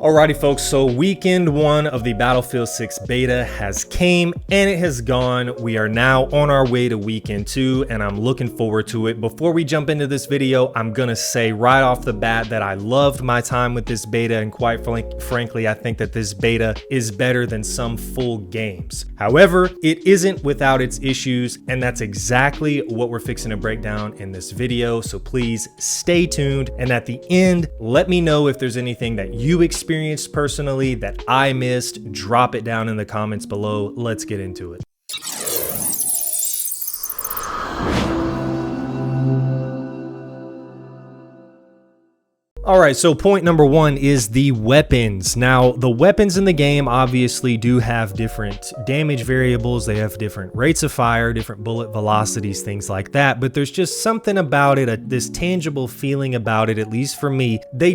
Alrighty folks, so weekend 1 of the Battlefield 6 beta has came and it has gone. We are now on our way to weekend 2 and I'm looking forward to it. Before we jump into this video, I'm gonna say right off the bat that I loved my time with this beta, and quite frankly, I think that this beta is better than some full games. However, it isn't without its issues, and that's exactly what we're fixing to break down in this video. So please stay tuned, and at the end, let me know if there's anything that you experienced personally that I missed. Drop it down in the comments below. Let's get into it. Alright, so point number 1 is the weapons. Now, the weapons in the game obviously do have different damage variables. They have different rates of fire, different bullet velocities, things like that. But there's just something about it, this tangible feeling about it, at least for me. They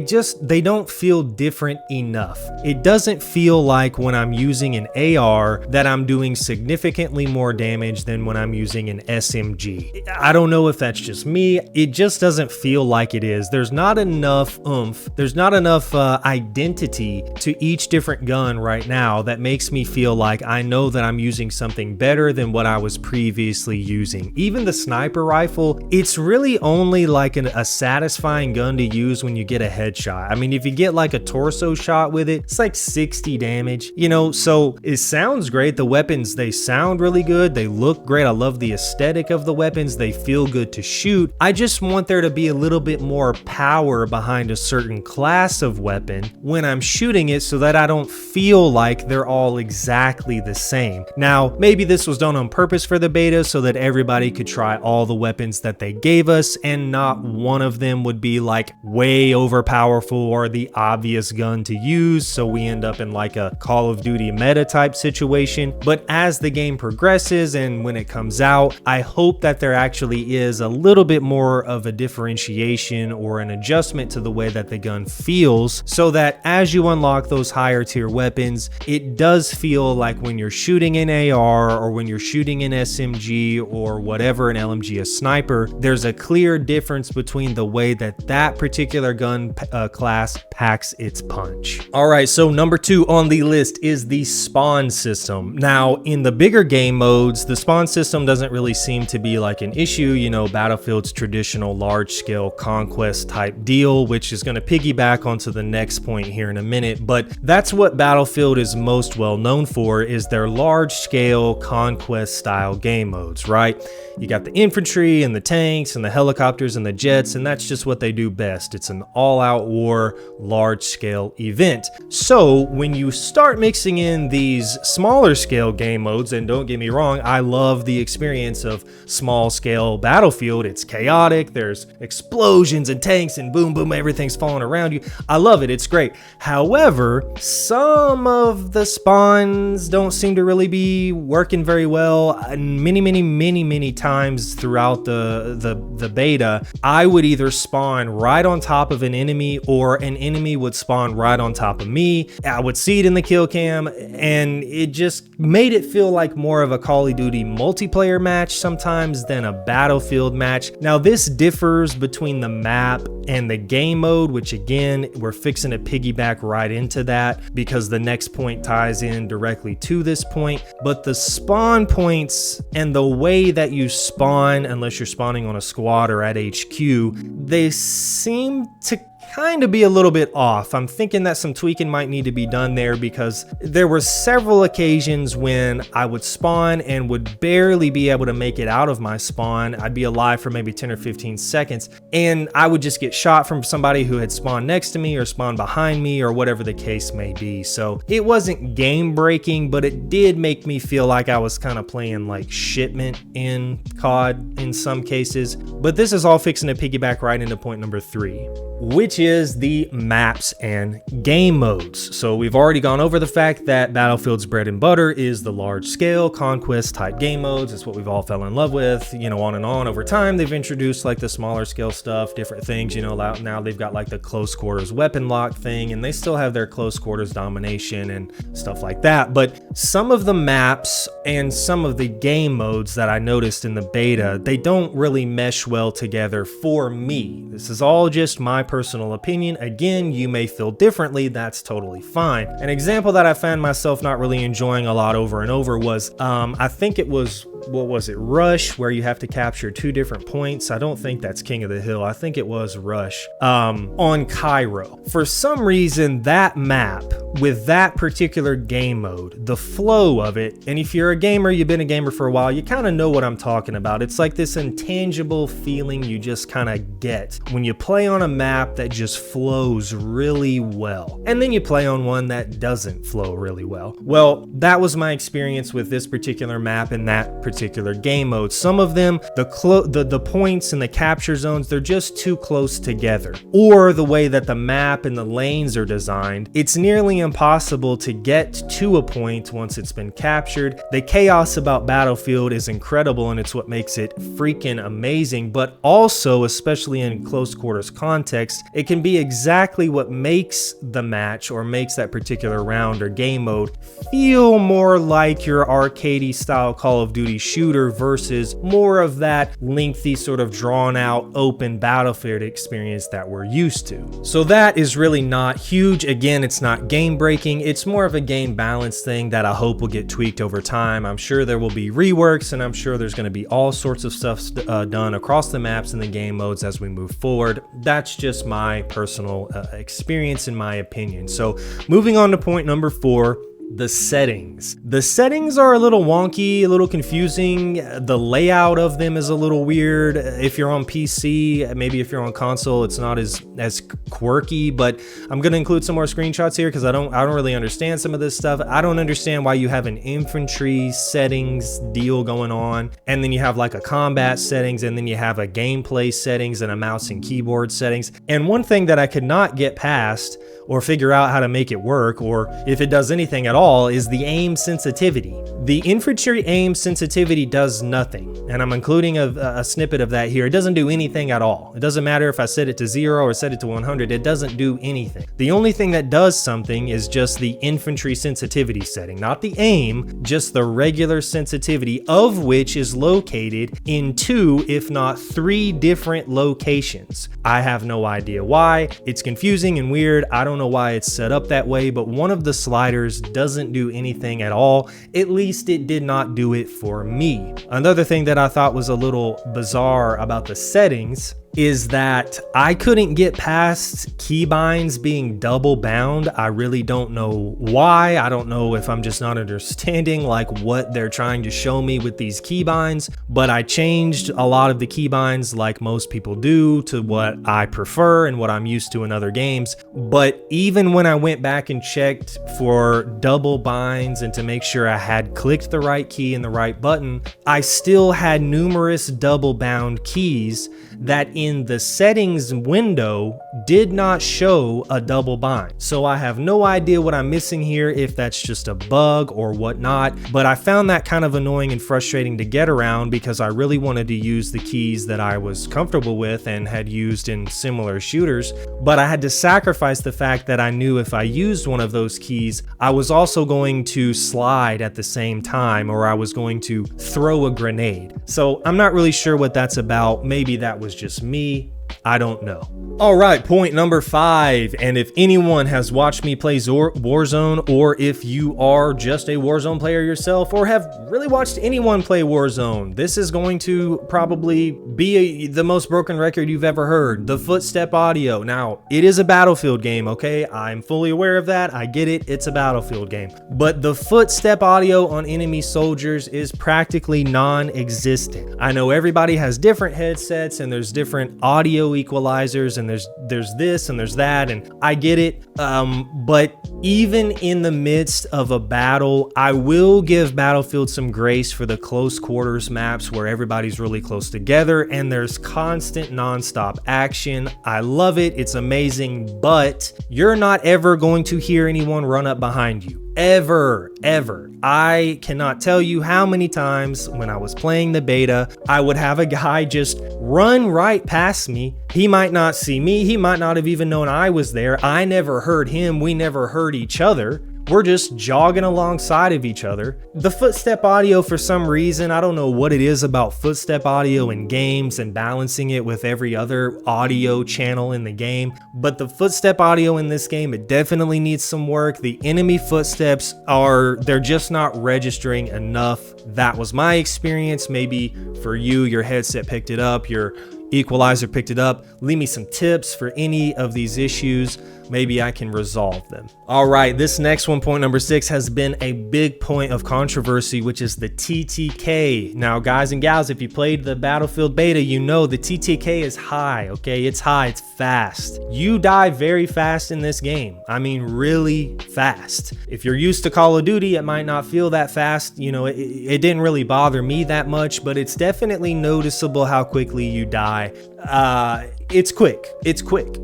don't feel different enough. It doesn't feel like when I'm using an AR that I'm doing significantly more damage than when I'm using an SMG. I don't know if that's just me. It just doesn't feel like it is. There's not enough oomph. There's not enough identity to each different gun right now that makes me feel like I know that I'm using something better than what I was previously using. Even the sniper rifle, it's really only like a satisfying gun to use when you get a headshot. I mean, if you get like a torso shot with it, it's like 60 damage, you know, so it sounds great. The weapons, they sound really good. They look great. I love the aesthetic of the weapons. They feel good to shoot. I just want there to be a little bit more power behind a certain class of weapon when I'm shooting it so that I don't feel like they're all exactly the same. Now, maybe this was done on purpose for the beta so that everybody could try all the weapons that they gave us and not one of them would be like way overpowerful or the obvious gun to use, so we end up in like a Call of Duty meta type situation. But as the game progresses and when it comes out, I hope that there actually is a little bit more of a differentiation or an adjustment to the way that the gun feels, so that as you unlock those higher tier weapons, it does feel like when you're shooting an AR or when you're shooting an SMG or whatever, an LMG, a sniper, there's a clear difference between the way that that particular gun class packs its punch. All right, so number 2 on the list is the spawn system. Now, in the bigger game modes, the spawn system doesn't really seem to be like an issue. You know, Battlefield's traditional large scale conquest type deal, which is going to piggyback onto the next point here in a minute, but that's what Battlefield is most well known for, is their large scale conquest style game modes, right? You got the infantry and the tanks and the helicopters and the jets, and that's just what they do best. It's an all-out war, large scale event. So when you start mixing in these smaller scale game modes, and don't get me wrong, I love the experience of small scale Battlefield. It's chaotic, there's explosions and tanks and boom boom, everything's falling around you. I love it, it's great. However, some of the spawns don't seem to really be working very well. Many times throughout the beta, I would either spawn right on top of an enemy or an enemy would spawn right on top of me. I would see it in the kill cam and it just made it feel like more of a Call of Duty multiplayer match sometimes than a Battlefield match. Now, this differs between the map and the game mode, which again, we're fixing to piggyback right into that because the next point ties in directly to this point. But the spawn points and the way that you spawn, unless you're spawning on a squad or at HQ, they seem to kind of be a little bit off. I'm thinking that some tweaking might need to be done there, because there were several occasions when I would spawn and would barely be able to make it out of my spawn. I'd be alive for maybe 10 or 15 seconds and I would just get shot from somebody who had spawned next to me or spawned behind me or whatever the case may be. So it wasn't game breaking, but it did make me feel like I was kind of playing like shipment in COD in some cases. But this is all fixing to piggyback right into point number 3, which is the maps and game modes. So we've already gone over the fact that Battlefield's bread and butter is the large scale conquest type game modes. It's what we've all fell in love with, you know, on and on. Over time, they've introduced like the smaller scale stuff, different things, you know. Now they've got like the close quarters weapon lock thing, and they still have their close quarters domination and stuff like that. But some of the maps and some of the game modes that I noticed in the beta, they don't really mesh well together for me. This is all just my personal opinion. Again, you may feel differently. That's totally fine. An example that I found myself not really enjoying a lot over and over was, I think it was, what was it? Rush, where you have to capture 2 different points. I don't think that's King of the Hill. I think it was Rush, on Cairo. For some reason, that map with that particular game mode, the flow of it, and if you're a gamer, you've been a gamer for a while, you kind of know what I'm talking about. It's like this intangible feeling you just kind of get when you play on a map that just flows really well, and then you play on one that doesn't flow really well. Well, that was my experience with this particular map and that particular game mode. Some of them, the points and the capture zones, they're just too close together, or the way that the map and the lanes are designed, it's nearly impossible to get to a point once it's been captured. The chaos about Battlefield is incredible, and it's what makes it freaking amazing, but also, especially in close quarters context, it can be exactly what makes the match or makes that particular round or game mode feel more like your arcadey style Call of Duty shooter versus more of that lengthy sort of drawn out open Battlefield experience that we're used to. So that is really not huge. Again, it's not game breaking. It's more of a game balance thing that I hope will get tweaked over time. I'm sure there will be reworks, and I'm sure there's going to be all sorts of stuff done across the maps and the game modes as we move forward. That's just my personal experience, in my opinion. So moving on to point number 4, the settings. The settings are a little wonky, a little confusing. The layout of them is a little weird. If you're on PC, maybe if you're on console, it's not as quirky, but I'm going to include some more screenshots here because I don't really understand some of this stuff. I don't understand why you have an infantry settings deal going on, and then you have like a combat settings, and then you have a gameplay settings and a mouse and keyboard settings. And one thing that I could not get past or figure out how to make it work, or if it does anything at all, is the aim sensitivity. The infantry aim sensitivity does nothing, and I'm including a snippet of that here. It doesn't do anything at all. It doesn't matter if I set it to 0 or set it to 100, it doesn't do anything. The only thing that does something is just the infantry sensitivity setting, not the aim, just the regular sensitivity, of which is located in 2, if not 3 different locations. I have no idea why. It's confusing and weird. I don't know why it's set up that way, but one of the sliders doesn't do anything at all. At least it did not do it for me. Another thing that I thought was a little bizarre about the settings is that I couldn't get past keybinds being double bound. I really don't know why. I don't know if I'm just not understanding like what they're trying to show me with these keybinds, but I changed a lot of the keybinds like most people do to what I prefer and what I'm used to in other games. But even when I went back and checked for double binds and to make sure I had clicked the right key and the right button, I still had numerous double bound keys that in the settings window did not show a double bind. So I have no idea what I'm missing here, if that's just a bug or whatnot, but I found that kind of annoying and frustrating to get around because I really wanted to use the keys that I was comfortable with and had used in similar shooters, but I had to sacrifice the fact that I knew if I used one of those keys, I was also going to slide at the same time, or I was going to throw a grenade. So I'm not really sure what that's about. Maybe that was just me. I don't know. All right, point number 5. And if anyone has watched me play Warzone, or if you are just a Warzone player yourself, or have really watched anyone play Warzone, this is going to probably be the most broken record you've ever heard. The footstep audio. Now, it is a Battlefield game, okay? I'm fully aware of that. I get it. It's a Battlefield game. But the footstep audio on enemy soldiers is practically non-existent. I know everybody has different headsets and there's different audio equalizers and there's this and there's that, and I get it, but even in the midst of a battle, I will give Battlefield some grace for the close quarters maps where everybody's really close together and there's constant non-stop action. I love it. It's amazing, but you're not ever going to hear anyone run up behind you. Ever. I cannot tell you how many times when I was playing the beta, I would have a guy just run right past me. He might not see me. He might not have even known I was there. I never heard him. We never heard each other. we're just jogging alongside of each other. The footstep audio, for some reason, I don't know what it is about footstep audio in games and balancing it with every other audio channel in the game, but the footstep audio in this game, it definitely needs some work. The enemy footsteps they're just not registering enough. That was my experience. Maybe for you, your headset picked it up, your equalizer picked it up. Leave me some tips for any of these issues. Maybe I can resolve them. All right, this next one, point number 6, has been a big point of controversy, which is the TTK. Now, guys and gals, if you played the Battlefield beta, you know the TTK is high, okay? It's high, it's fast. You die very fast in this game. I mean, really fast. If you're used to Call of Duty, it might not feel that fast. You know, it didn't really bother me that much, but it's definitely noticeable how quickly you die. It's quick.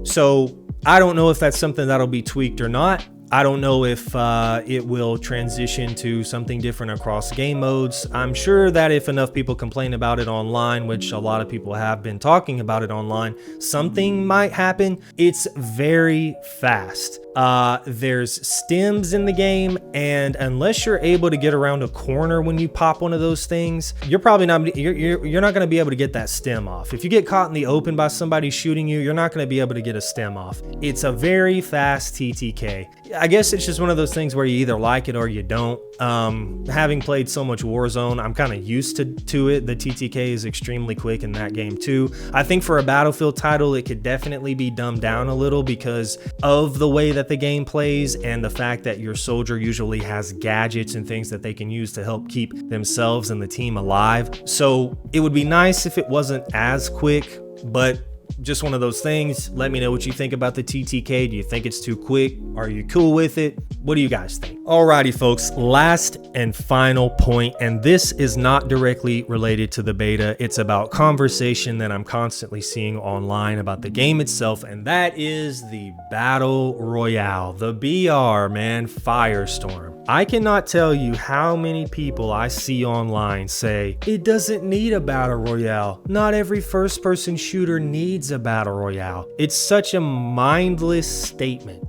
So I don't know if that's something that'll be tweaked or not. I don't know if it will transition to something different across game modes. I'm sure that if enough people complain about it online, which a lot of people have been talking about it online, something might happen. It's very fast. There's stems in the game, and unless you're able to get around a corner when you pop one of those things, you're probably not you're not going to be able to get that stem off. If you get caught in the open by somebody shooting you, you're not going to be able to get a stem off. It's a very fast TTK. I guess it's just one of those things where you either like it or you don't. Having played so much Warzone, I'm kind of used to it. The TTK is extremely quick in that game too. I think for a Battlefield title, it could definitely be dumbed down a little because of the way that the game plays and the fact that your soldier usually has gadgets and things that they can use to help keep themselves and the team alive. So it would be nice if it wasn't as quick, but just one of those things. Let me know what you think about the TTK. Do you think it's too quick? Are you cool with it? What do you guys think? Alrighty, folks, last and final point, and this is not directly related to the beta. It's about conversation that I'm constantly seeing online about the game itself, and that is the Battle Royale, the BR, man, Firestorm. I cannot tell you how many people I see online say, it doesn't need a Battle Royale. Not every first-person shooter needs a Battle Royale. It's such a mindless statement.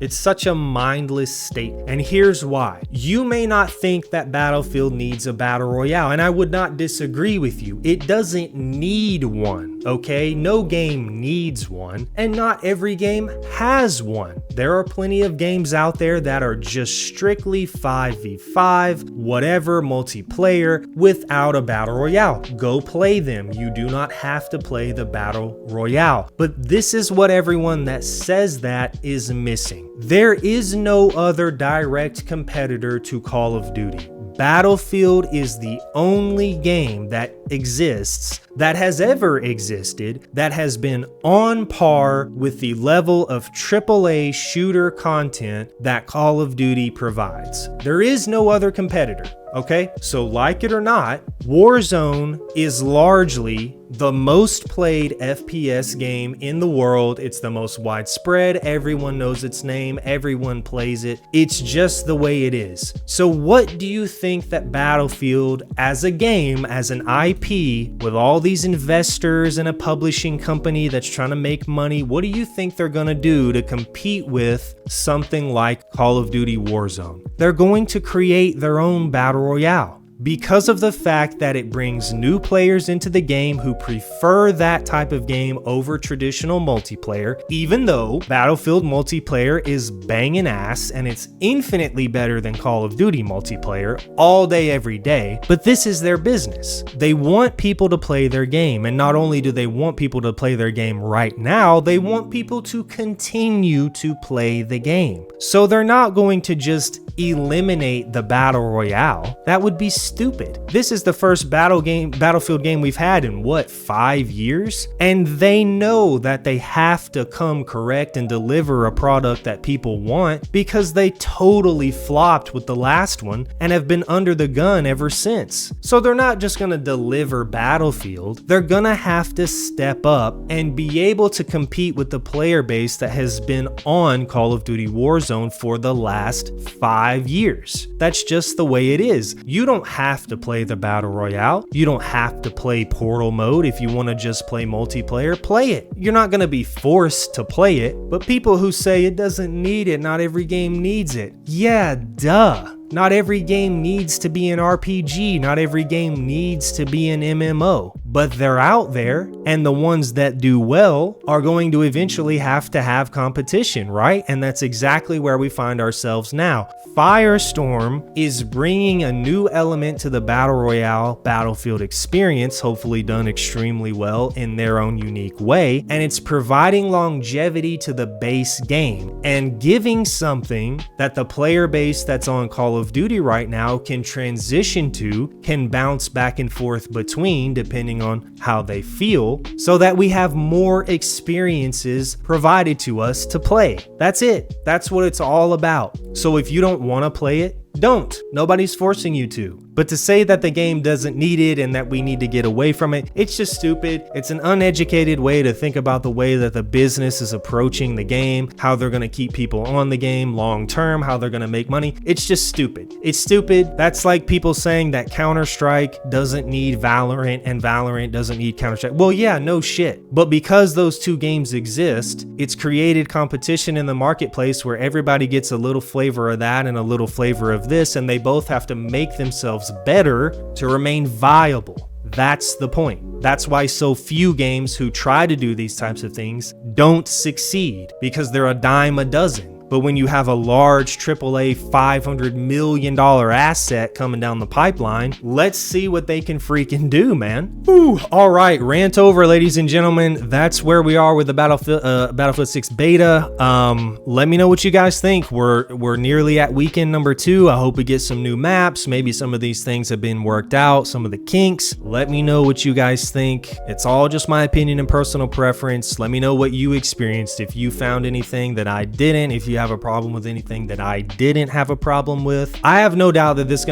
And here's why. You may not think that Battlefield needs a Battle Royale, and I would not disagree with you. It doesn't need one, okay? No game needs one, and not every game has one. There are plenty of games out there that are just strictly 5v5, whatever, multiplayer, without a Battle Royale. Go play them. You do not have to play the Battle Royale. But this is what everyone that says that is missing. There is no other direct competitor to Call of Duty. Battlefield is the only game that exists, that has ever existed, that has been on par with the level of AAA shooter content that Call of Duty provides. There is no other competitor. Okay, so like it or not, Warzone is largely the most played FPS game in the world. It's the most widespread. Everyone knows its name. Everyone plays it. It's just the way it is. So what do you think that Battlefield as a game, as an IP, with all these investors and a publishing company that's trying to make money, what do you think they're gonna do to compete with something like Call of Duty Warzone? They're going to create their own Battle Royale. Because of the fact that it brings new players into the game who prefer that type of game over traditional multiplayer, even though Battlefield multiplayer is banging ass and it's infinitely better than Call of Duty multiplayer all day, every day, but this is their business. They want people to play their game, and not only do they want people to play their game right now, they want people to continue to play the game. So they're not going to just eliminate the Battle Royale. That would be stupid. This is the first Battlefield game we've had in what, 5 years? And they know that they have to come correct and deliver a product that people want because they totally flopped with the last one and have been under the gun ever since. So they're not just gonna deliver Battlefield, they're gonna have to step up and be able to compete with the player base that has been on Call of Duty Warzone for the last 5 5 years. That's just the way it is. You don't have to play the Battle Royale. You don't have to play Portal mode. If you want to just play multiplayer, play it. You're not going to be forced to play it, but people who say it doesn't need it, not every game needs it. Yeah, duh. Not every game needs to be an RPG. Not every game needs to be an MMO, but they're out there, and the ones that do well are going to eventually have to have competition, right? And that's exactly where we find ourselves now. Firestorm is bringing a new element to the Battle Royale Battlefield experience, hopefully done extremely well in their own unique way, and it's providing longevity to the base game and giving something that the player base that's on Call of Duty right now can transition to, can bounce back and forth between depending on how they feel, so that we have more experiences provided to us to play. That's it. That's what it's all about. So if you don't want to play it, don't. Nobody's forcing you to. But to say that the game doesn't need it and that we need to get away from it, it's just stupid. It's an uneducated way to think about the way that the business is approaching the game, how they're going to keep people on the game long term, how they're going to make money. It's just stupid. It's stupid. That's like people saying that Counter-Strike doesn't need Valorant and Valorant doesn't need Counter-Strike. Well, yeah, no shit. But because those two games exist, it's created competition in the marketplace where everybody gets a little flavor of that and a little flavor of this, and they both have to make themselves better to remain viable. That's the point. That's why so few games who try to do these types of things don't succeed, because they're a dime a dozen. But when you have a large AAA $500 million asset coming down the pipeline, let's see what they can freaking do, man. Whew. All right, rant over, ladies and gentlemen. That's where we are with the Battlefield 6 beta. Let me know what you guys think. We're nearly at weekend number 2. I hope we get some new maps. Maybe some of these things have been worked out, some of the kinks. Let me know what you guys think. It's all just my opinion and personal preference. Let me know what you experienced. If you found anything that I didn't, if you have a problem with anything that I didn't have a problem with. I have no doubt that this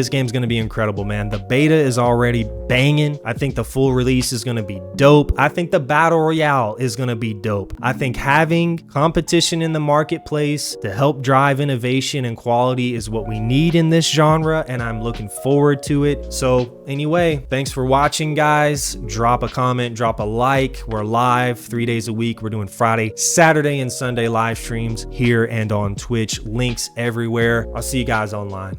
game's gonna be incredible, man. The beta is already banging. I think the full release is gonna be dope. I think the Battle Royale is gonna be dope. I think having competition in the marketplace to help drive innovation and quality is what we need in this genre, and I'm looking forward to it. So anyway, thanks for watching, guys. Drop a comment, drop a like. We're live 3 days a week. We're doing Friday, Saturday, and Sunday live streams here and on Twitch. Links everywhere. I'll see you guys online.